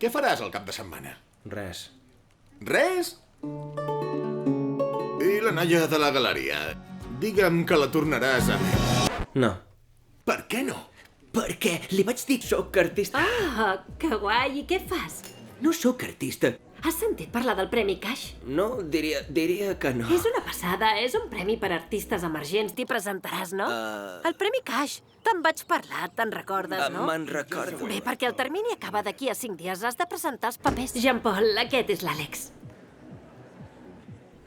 Què faràs el cap de setmana? Res. Res? I la noia de la galeria? Digue'm que la tornaràs a veure. No. Per què no? Perquè li vaig dir Sóc artista. Ah, que guai. I què fas? no sóc artista. Has sentit parlar del Premi Cash? No, diria que no. És una passada, és un premi per artistes emergents. T'hi presentaràs, no? El Premi Cash. Te'n vaig parlar, te'n recordes, no? Me'n recordo. Bé, perquè el termini acaba d'aquí a 5 dies. Has de presentar els papers. Jean-Paul, aquest és l'Àlex.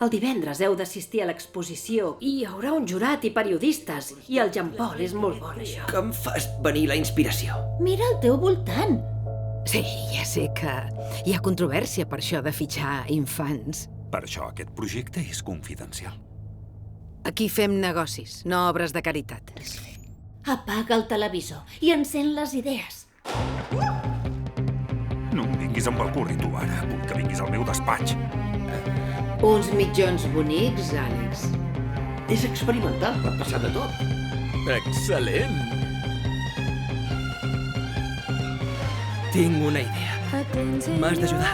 El divendres heu d'assistir a l'exposició i hi haurà un jurat i periodistes. I el Jean-Paul és molt bon, això. Que em fas venir la inspiració. Mira al teu voltant. Sí, ja sé que hi ha controvèrsia per això de fitxar infants. Per això aquest projecte és confidencial. Aquí fem negocis, no obres de caritat. Apaga el televisor i encén les idees. No em vinguis amb el curri, tu, ara. Vull que vinguis al meu despatx. Uns mitjons bonics, Àlex. És experimental, pot passar de tot. Excel·lent! Tinc una idea. M'has d'ajudar.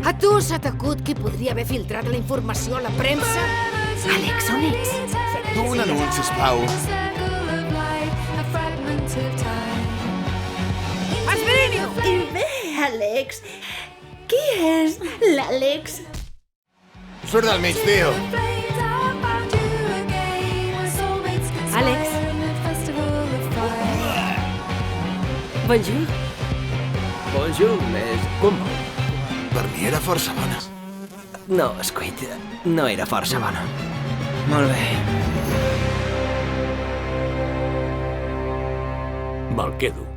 A tu s'ha t'acut qui podria haver filtrat la informació a la premsa? Àlex, on ets? Tu un anunci, sisplau. Esbrinyo! I bé, Àlex. Qui és l'Àlex? Surt del mig, tio. Àlex. Bonjour. Bonjour, és... Com va? Per mi era força bona. No, Squid, no era força bona. Molt bé. Me'l quedo.